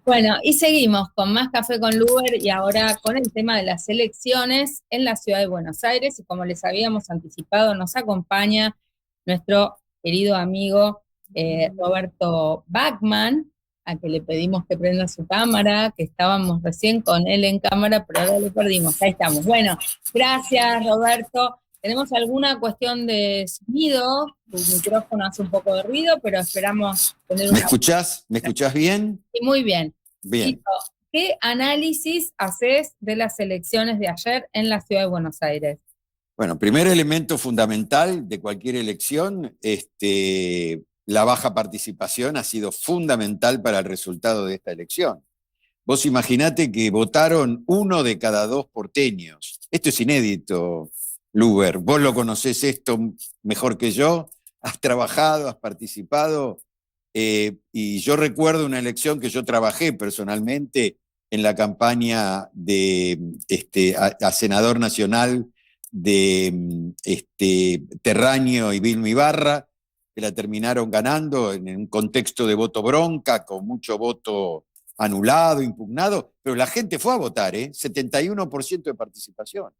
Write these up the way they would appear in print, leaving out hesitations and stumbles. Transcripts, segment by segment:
Bueno, y seguimos con más Café con Luber y ahora con el tema de las elecciones en la ciudad de Buenos Aires. Y como les habíamos anticipado, nos acompaña nuestro querido amigo Roberto Bachman, a que le pedimos que prenda su cámara, que estábamos recién con él en cámara, pero ahora lo perdimos. Ahí estamos. Bueno, gracias Roberto. ¿Tenemos alguna cuestión de sonido? Tu micrófono hace un poco de ruido, pero esperamos tener ¿Me una... escuchás? ¿Me escuchás bien? Sí, muy bien. Bien. Tito, ¿qué análisis haces de las elecciones de ayer en la ciudad de Buenos Aires? Bueno, primer elemento fundamental de cualquier elección, la baja participación ha sido fundamental para el resultado de esta elección. Vos imaginate que votaron 1 de cada 2 porteños. Esto es inédito, Luber. Vos lo conocés esto mejor que yo, has trabajado, has participado, y yo recuerdo una elección que yo trabajé personalmente en la campaña de a senador nacional de Terraño y Vilma Ibarra, que la terminaron ganando en un contexto de voto bronca, con mucho voto anulado, impugnado, pero la gente fue a votar, 71% de participación.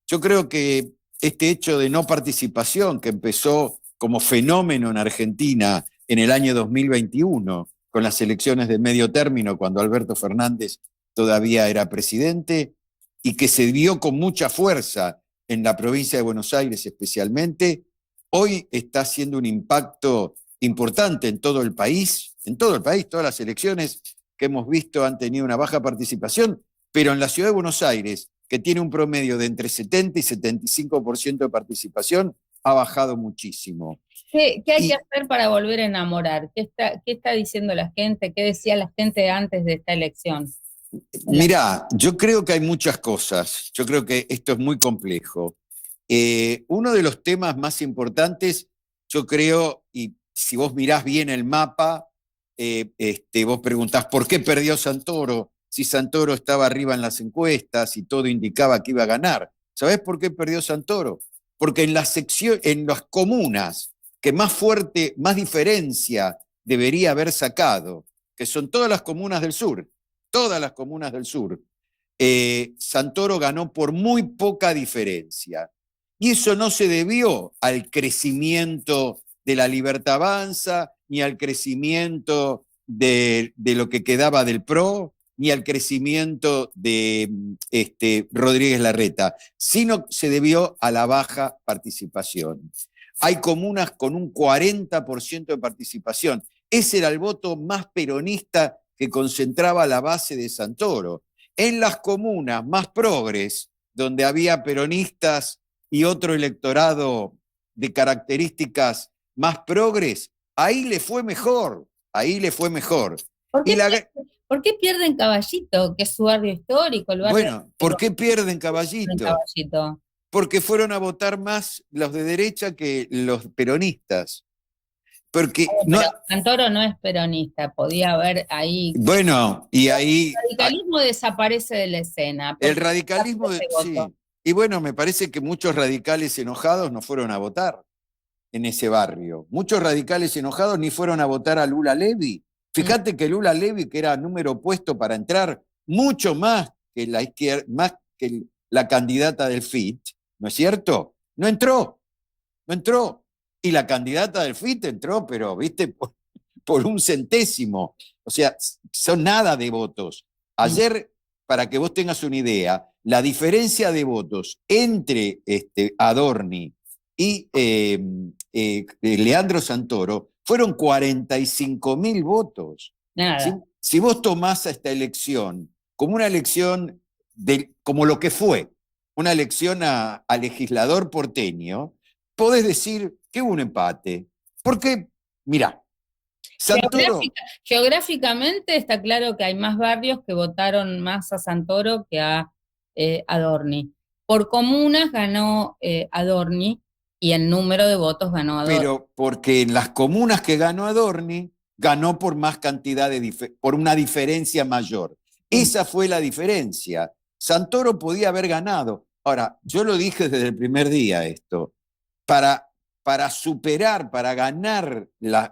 Yo creo que este hecho de no participación, que empezó como fenómeno en Argentina en el año 2021, con las elecciones de medio término, cuando Alberto Fernández todavía era presidente, y que se dio con mucha fuerza en la provincia de Buenos Aires especialmente, hoy está haciendo un impacto importante en todo el país. En todo el país, todas las elecciones que hemos visto han tenido una baja participación, pero en la ciudad de Buenos Aires, que tiene un promedio de entre 70 y 75% de participación, ha bajado muchísimo. ¿Qué hay que Y hacer para volver a enamorar? ¿Qué está diciendo la gente? ¿Qué decía la gente antes de esta elección? mirá, yo creo que hay muchas cosas, yo creo que esto es muy complejo. Uno de los temas más importantes, yo creo, y si vos mirás bien el mapa, vos preguntás ¿por qué perdió Santoro? Si Santoro estaba arriba en las encuestas y todo indicaba que iba a ganar. ¿Sabés por qué perdió Santoro? Porque en las comunas que más fuerte, más diferencia debería haber sacado, que son todas las comunas del sur, Santoro ganó por muy poca diferencia. Y eso no se debió al crecimiento de la Libertad Avanza, ni al crecimiento de lo que quedaba del PRO, ni al crecimiento de Rodríguez Larreta, sino se debió a la baja participación. Hay comunas con un 40% de participación. Ese era el voto más peronista que concentraba la base de Santoro. En las comunas más progres, donde había peronistas y otro electorado de características más progres, ahí le fue mejor, ahí le fue mejor. ¿Por Y qué, la, por qué pierden Caballito, que es su barrio histórico, el barrio bueno, ¿por qué pierden en Caballito? Caballito? Porque fueron a votar más los de derecha que los peronistas. Porque no, Pero Santoro no es peronista, podía haber ahí. bueno, y ahí El radicalismo desaparece de la escena. el Porque radicalismo, ese voto. sí. Y bueno, me parece que muchos radicales enojados no fueron a votar en ese barrio. Muchos radicales enojados ni fueron a votar a Lula Levy. Mm. Fíjate que Lula Levy, que era número opuesto para entrar, mucho más que la izquierda, más que la candidata del FIT, ¿no es cierto? No entró, no entró. Y la candidata del FIT entró, pero, viste, por un centésimo. O sea, son nada de votos. Mm. Ayer, para que vos tengas una idea, la diferencia de votos entre Adorni y Leandro Santoro fueron 45.000 votos. Si, Nada. si vos tomás a esta elección como una elección, como lo que fue, una elección a legislador porteño, podés decir que hubo un empate. Porque, mirá, Santoro, Geográficamente está claro que hay más barrios que votaron más a Santoro que a Adorni. Por comunas ganó Adorni y en número de votos ganó Adorni. pero porque en las comunas que ganó Adorni, ganó por más cantidad por una diferencia mayor. Mm. Esa fue la diferencia. Santoro podía haber ganado. Ahora, yo lo dije desde el primer día esto, para, para superar, para ganar la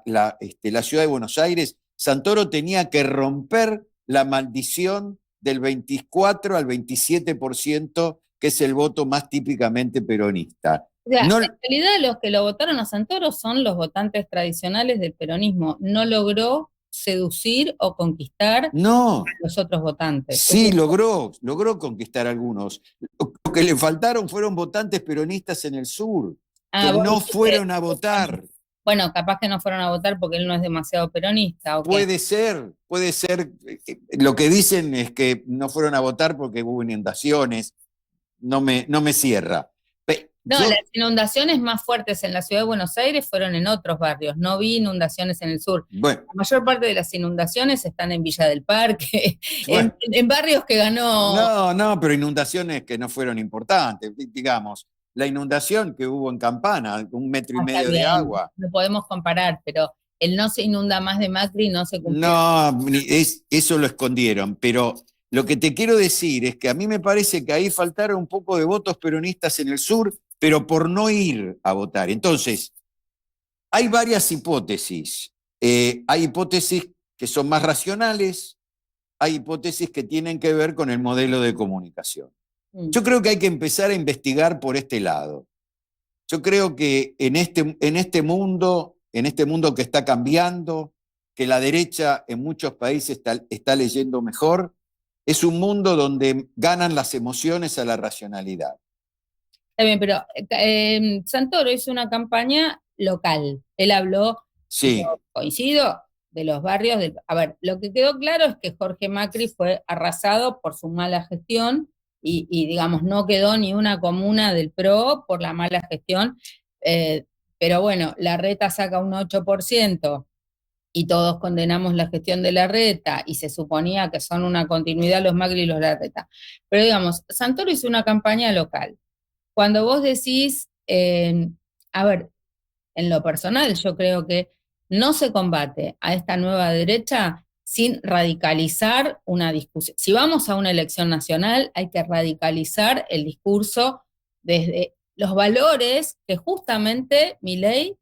ciudad de Buenos Aires, Santoro tenía que romper la maldición del 24 al 27%, que es el voto más típicamente peronista. O sea, No, en realidad los que lo votaron a Santoro son los votantes tradicionales del peronismo. No logró seducir o conquistar a no, los otros votantes. sí, logró conquistar algunos. Lo que le faltaron fueron votantes peronistas en el sur, que Vos no dijiste, fueron a votar. bueno, capaz que no fueron a votar porque él no es demasiado peronista, ¿o qué? Puede ser. Lo que dicen es que no fueron a votar porque hubo inundaciones. No me cierra. No, Yo, las inundaciones más fuertes en la ciudad de Buenos Aires fueron en otros barrios, no vi inundaciones en el sur. bueno, La mayor parte de las inundaciones están en Villa del Parque, bueno, en barrios que ganó. no, pero inundaciones que no fueron importantes. Digamos, la inundación que hubo en Campana, 1,5 metros Está de bien, agua. no podemos comparar, pero el no se inunda más de Macri no se cumplió. No, eso lo escondieron, pero lo que te quiero decir es que a mí me parece que ahí faltaron un poco de votos peronistas en el sur, pero por no ir a votar. Entonces, hay varias hipótesis. Hay hipótesis que son más racionales, hay hipótesis que tienen que ver con el modelo de comunicación. Yo creo que hay que empezar a investigar por este lado. Yo creo que en este mundo que está cambiando, que la derecha en muchos países está leyendo mejor, es un mundo donde ganan las emociones a la racionalidad. Está bien, pero Santoro hizo una campaña local. Él habló, yo Sí, coincido, de los barrios. A ver, lo que quedó claro es que Jorge Macri fue arrasado por su mala gestión digamos, no quedó ni una comuna del PRO por la mala gestión. Pero bueno, Larreta saca un 8% y todos condenamos la gestión de Larreta y se suponía que son una continuidad los Macri y los Larreta. Pero digamos, Santoro hizo una campaña local. Cuando vos decís, a ver, en lo personal, yo creo que no se combate a esta nueva derecha sin radicalizar una discusión. Si vamos a una elección nacional, hay que radicalizar el discurso desde los valores que justamente Milei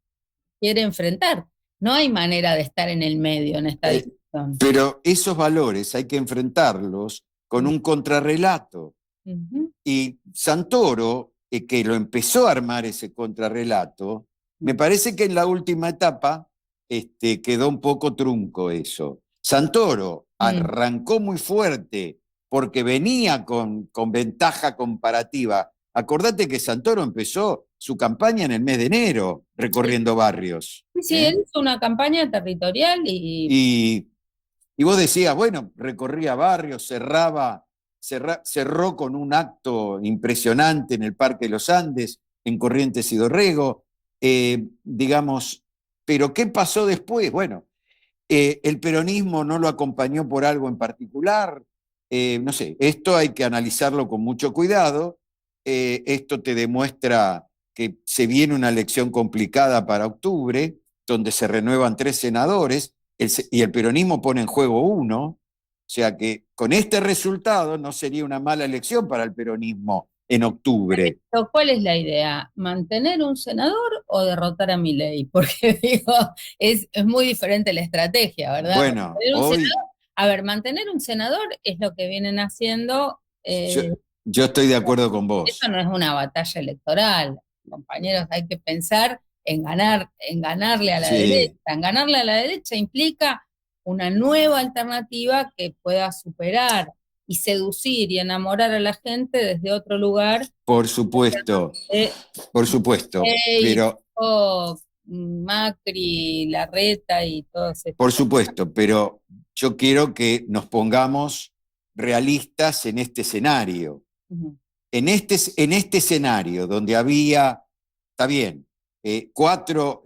quiere enfrentar. No hay manera de estar en el medio en esta discusión. pero esos valores hay que enfrentarlos con un contrarrelato. Uh-huh. Y Santoro, que lo empezó a armar ese contrarrelato, me parece que en la última etapa quedó un poco trunco eso. Santoro arrancó muy fuerte porque venía con ventaja comparativa. Acordate que Santoro empezó su campaña en el mes de enero, recorriendo barrios. Sí, él hizo una campaña territorial Y vos decías, bueno, recorría barrios, cerró con un acto impresionante en el Parque de los Andes, en Corrientes y Dorrego, digamos, pero ¿qué pasó después? Bueno, el peronismo no lo acompañó por algo en particular, no sé, esto hay que analizarlo con mucho cuidado, esto te demuestra que se viene una elección complicada para octubre, donde se renuevan 3 senadores, y el peronismo pone en juego 1, o sea que con este resultado no sería una mala elección para el peronismo en octubre. ¿Cuál es la idea? ¿Mantener un senador o derrotar a Milei? Porque digo, es muy diferente la estrategia, ¿verdad? Bueno, hoy A ver, mantener un senador es lo que vienen haciendo. yo, yo estoy de acuerdo con Eso vos. no es una batalla electoral, compañeros, hay que pensar en ganarle a la derecha. Sí. En ganarle a la derecha implica una nueva alternativa que pueda superar y seducir y enamorar a la gente desde otro lugar. Por supuesto, Eh, por supuesto, pero Macri, Larreta y todos estos. por supuesto, pero yo quiero que nos pongamos realistas en este escenario. Uh-huh. En este escenario donde había, está bien, cuatro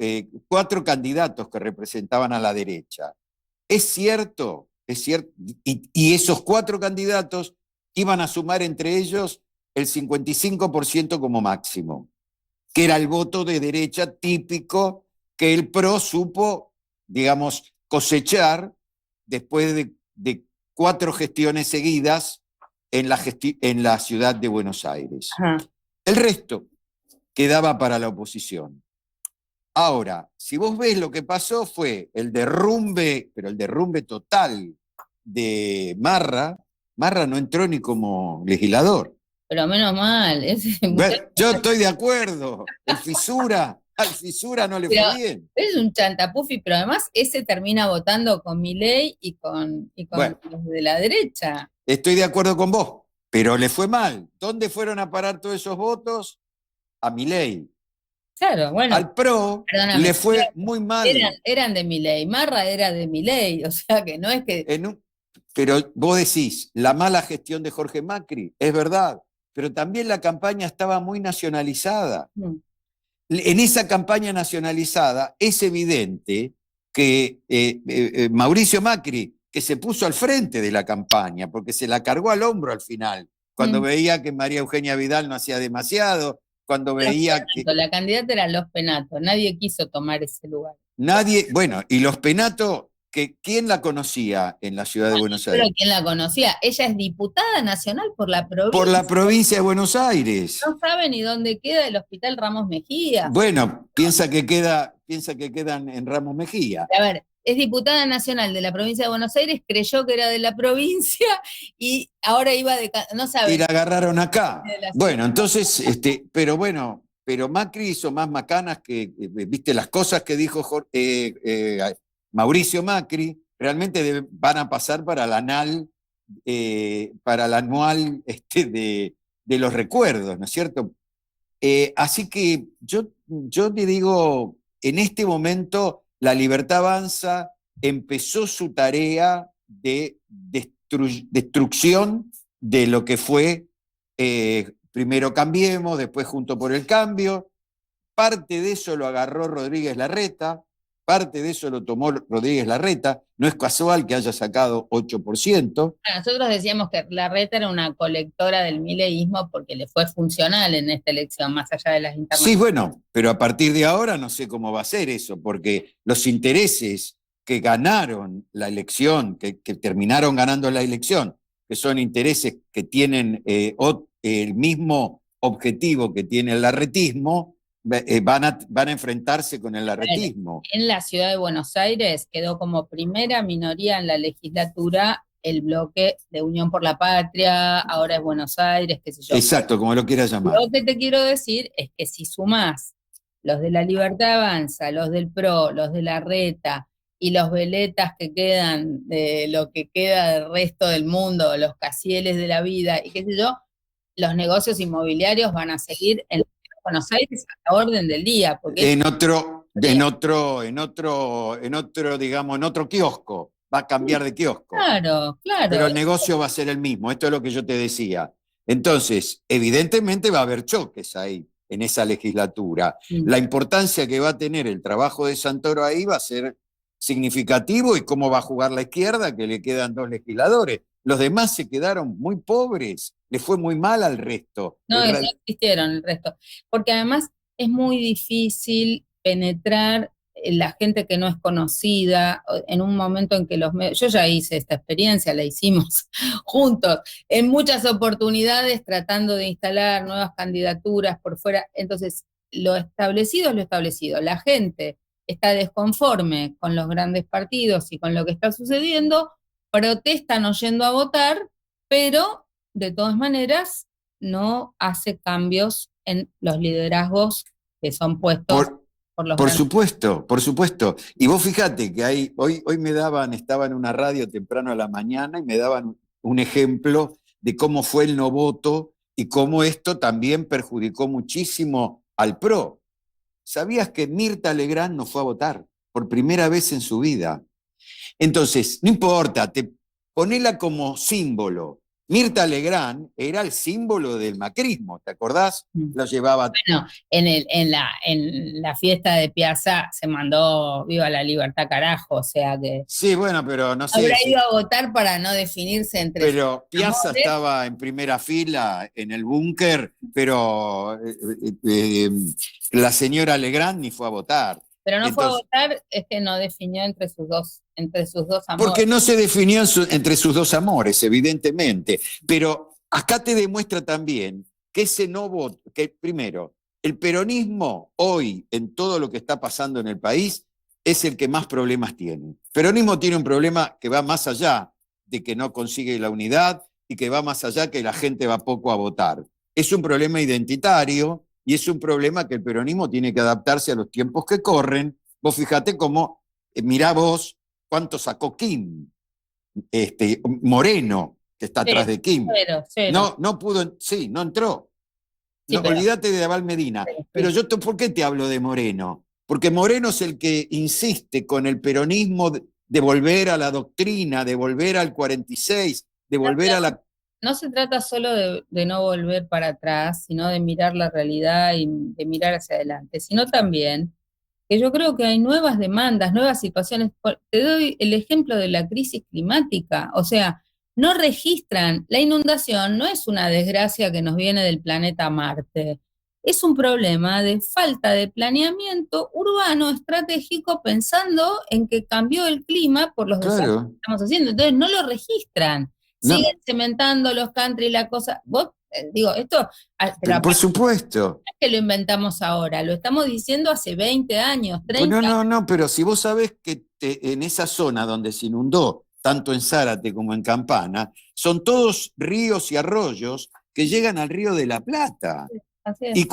candidatos que representaban a la derecha. Es cierto, y esos 4 candidatos iban a sumar entre ellos el 55% como máximo, que era el voto de derecha típico que el PRO supo, digamos, cosechar después de 4 gestiones seguidas en la ciudad de Buenos Aires. Ajá. El resto quedaba para la oposición. Ahora, si vos ves lo que pasó fue el derrumbe, pero el derrumbe total de Marra, Marra no entró ni como legislador. Pero menos mal. Yo estoy de acuerdo. Al Fisura no le Pero fue bien. es un chantapufi, pero además ese termina votando con Milei y con Bueno, los de la derecha. estoy de acuerdo con vos, pero le fue mal. ¿Dónde fueron a parar todos esos votos? A Milei. Claro, bueno, Al PRO perdóname, le fue muy eran, mal. eran de Milei, Marra era de Milei, o sea que no es que... Pero vos decís, la mala gestión de Jorge Macri, es verdad, pero también la campaña estaba muy nacionalizada. En esa campaña nacionalizada es evidente que Mauricio Macri, que se puso al frente de la campaña, porque se la cargó al hombro al final, cuando veía que María Eugenia Vidal no hacía demasiado, cuando veía que... La candidata era Los Penato, nadie quiso tomar ese lugar. Nadie, bueno, y los Penato, ¿quién la conocía en la ciudad de Buenos Pero Aires? ¿quién la conocía? Ella es diputada nacional por la Por provincia. la provincia de Buenos Aires. No sabe ni dónde queda el Hospital Ramos Mejía. Bueno, piensa que quedan en Ramos Mejía. A ver, es diputada nacional de la provincia de Buenos Aires, creyó que era de la provincia y ahora iba de... No sabe. Y la agarraron acá. Bueno, entonces, pero Macri hizo más macanas que, viste, las cosas que dijo Mauricio Macri, realmente van a pasar para el anal, para el anual de los recuerdos, ¿no es cierto? Así que yo te digo, en este momento la Libertad Avanza empezó su tarea de destrucción de lo que fue primero Cambiemos, después Junto por el Cambio. Parte de eso lo agarró Rodríguez Larreta, parte de eso lo tomó Rodríguez Larreta. No es casual que haya sacado 8%. Nosotros decíamos que Larreta era una colectora del mileísmo porque le fue funcional en esta elección, más allá de las internas. Sí, bueno, pero a partir de ahora no sé cómo va a ser eso, porque los intereses que ganaron la elección, que terminaron ganando la elección, que son intereses que tienen el mismo objetivo que tiene el larretismo, van a enfrentarse con el larretismo. En la ciudad de Buenos Aires quedó como primera minoría en la legislatura el bloque de Unión por la Patria, ahora es Buenos Aires, qué sé yo. Exacto, como lo quieras llamar. Lo que te quiero decir es que si sumás los de la Libertad Avanza, los del PRO, los de la Reta y los veletas que quedan de lo que queda del resto del mundo, los Casieles de la vida y qué sé yo, los negocios inmobiliarios van a seguir en Buenos Aires a la orden del día. Porque en otro kiosco. Va a cambiar de kiosco. Claro, claro. Pero el negocio va a ser el mismo. Esto es lo que yo te decía. Entonces, evidentemente va a haber choques ahí, en esa legislatura. La importancia que va a tener el trabajo de Santoro ahí va a ser significativo, y cómo va a jugar la izquierda, que le quedan 2 legisladores. Los demás se quedaron muy pobres, le fue muy mal al resto. No existieron el resto. Porque además es muy difícil penetrar la gente que no es conocida, en un momento en que los medios, yo ya hice esta experiencia, la hicimos juntos, en muchas oportunidades tratando de instalar nuevas candidaturas por fuera. Entonces, lo establecido es lo establecido. La gente está desconforme con los grandes partidos y con lo que está sucediendo, protestan no yendo a votar, pero de todas maneras no hace cambios en los liderazgos que son puestos por los Por supuesto, por supuesto. Y vos fíjate que hoy estaba en una radio temprano a la mañana y me daban un ejemplo de cómo fue el no voto y cómo esto también perjudicó muchísimo al PRO. ¿Sabías que Mirta Legrand no fue a votar por primera vez en su vida? Entonces, no importa, ponela como símbolo. Mirta Legrand era el símbolo del macrismo, ¿te acordás? Lo llevaba... Bueno, en la fiesta de Piazza se mandó Viva la Libertad, carajo, o sea que... Sí, bueno, pero no sé... Habrá ido a votar para no definirse entre... Pero Piazza estaba en primera fila en el búnker, pero la señora Legrand ni fue a votar. Pero no fue a votar, es que no definió entre sus dos amores. Porque no se definió entre sus dos amores, evidentemente. Pero acá te demuestra también que ese no voto, que primero, el peronismo hoy, en todo lo que está pasando en el país, es el que más problemas tiene. El peronismo tiene un problema que va más allá de que no consigue la unidad y que va más allá, que la gente va poco a votar. Es un problema identitario y es un problema que el peronismo tiene que adaptarse a los tiempos que corren. Vos fijate cómo, mirá vos, cuánto sacó Kim, Moreno, que está atrás de Kim. Cero. No pudo, sí, no entró. Sí, no, pero, olvídate de Aval Medina. Pero yo, ¿por qué te hablo de Moreno? Porque Moreno es el que insiste con el peronismo de volver a la doctrina, de volver al 46, de volver a la... No se trata solo de no volver para atrás, sino de mirar la realidad y de mirar hacia adelante, sino también que yo creo que hay nuevas demandas, nuevas situaciones. Te doy el ejemplo de la crisis climática, o sea, no registran, la inundación no es una desgracia que nos viene del planeta Marte, es un problema de falta de planeamiento urbano estratégico pensando en que cambió el clima por los desastres que estamos haciendo, entonces no lo registran. Siguen cementando los country y la cosa. Vos, digo, esto... Pero por supuesto. No es que lo inventamos ahora, lo estamos diciendo hace 20 años, 30 años. No, pero si vos sabés que en esa zona donde se inundó, tanto en Zárate como en Campana, son todos ríos y arroyos que llegan al Río de la Plata. Así es. Y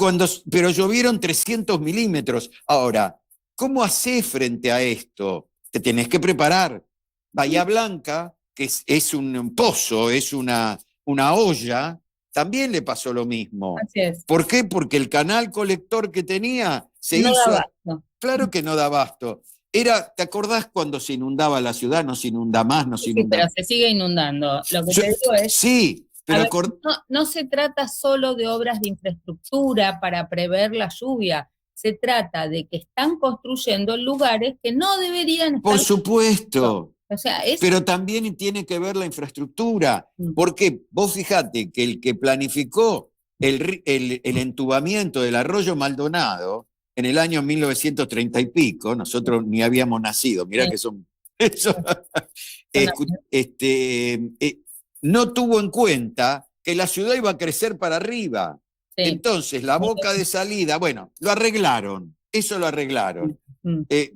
pero llovieron 300 milímetros. Ahora, ¿cómo hacés frente a esto? Te tenés que preparar. Bahía Blanca, que es un pozo, es una olla, también le pasó lo mismo. Así es. ¿Por qué? Porque el canal colector que tenía se no hizo... Da abasto. Claro que no da abasto. ¿Te acordás cuando se inundaba la ciudad? No se inunda más, no se inunda más. Sí, pero se sigue inundando. Lo que te digo es... Sí, pero... no se trata solo de obras de infraestructura para prever la lluvia. Se trata de que están construyendo lugares que no deberían estar... Por supuesto. O sea, pero también tiene que ver la infraestructura, porque vos fijate que el que planificó el entubamiento del arroyo Maldonado en el año 1930 y pico, nosotros ni habíamos nacido, mirá que son... no tuvo en cuenta que la ciudad iba a crecer para arriba. Sí. Entonces, la boca de salida, bueno, lo arreglaron, eso lo arreglaron.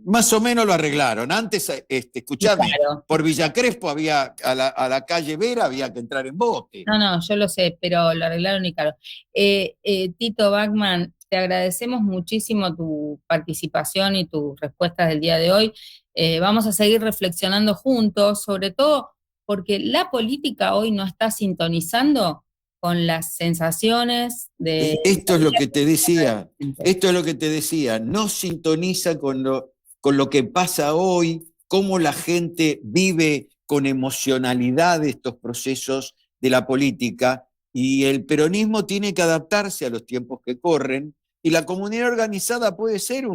Más o menos lo arreglaron. Antes, escuchame, claro, por Villa Crespo había, a la calle Vera había que entrar en bote. No, yo lo sé, pero lo arreglaron y claro. Tito Bachmann, te agradecemos muchísimo tu participación y tus respuestas del día de hoy. Vamos a seguir reflexionando juntos, sobre todo porque la política hoy no está sintonizando con las sensaciones de... Esto es lo que te decía, no sintoniza con lo que pasa hoy, cómo la gente vive con emocionalidad estos procesos de la política, y el peronismo tiene que adaptarse a los tiempos que corren, y la comunidad organizada puede ser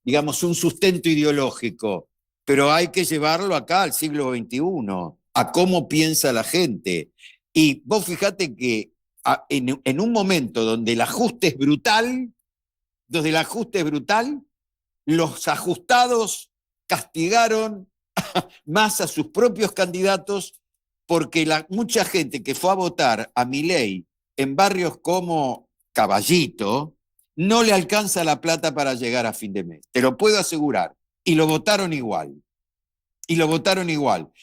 digamos, un sustento ideológico, pero hay que llevarlo acá al siglo XXI, a cómo piensa la gente. Y vos fijate que en un momento donde el ajuste es brutal, los ajustados castigaron más a sus propios candidatos, porque mucha gente que fue a votar a Milei en barrios como Caballito no le alcanza la plata para llegar a fin de mes, te lo puedo asegurar, y lo votaron igual.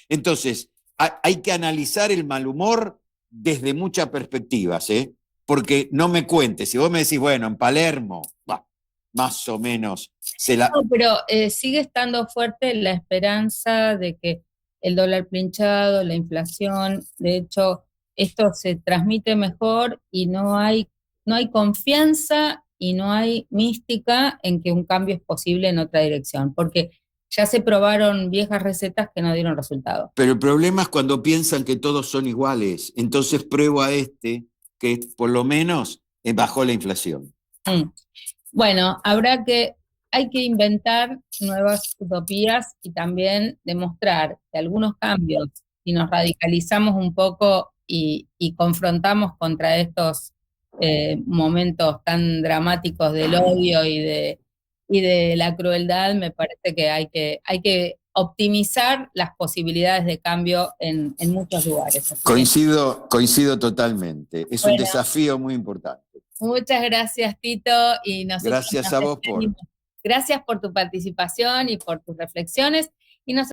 Entonces, hay que analizar el mal humor desde muchas perspectivas, porque no me cuentes, si vos me decís, bueno, en Palermo, más o menos. No, pero sigue estando fuerte la esperanza de que el dólar pinchado, la inflación, de hecho, esto se transmite mejor y no hay confianza y no hay mística en que un cambio es posible en otra dirección, porque ya se probaron viejas recetas que no dieron resultado. Pero el problema es cuando piensan que todos son iguales. Entonces pruebo a que por lo menos bajó la inflación. Bueno, hay que inventar nuevas utopías y también demostrar que algunos cambios, si nos radicalizamos un poco y confrontamos contra estos momentos tan dramáticos del odio y de la crueldad, me parece que hay que optimizar las posibilidades de cambio en muchos lugares. Coincido totalmente. Es un desafío muy importante. Muchas gracias, Tito. Y gracias a vos Gracias por tu participación y por tus reflexiones. Y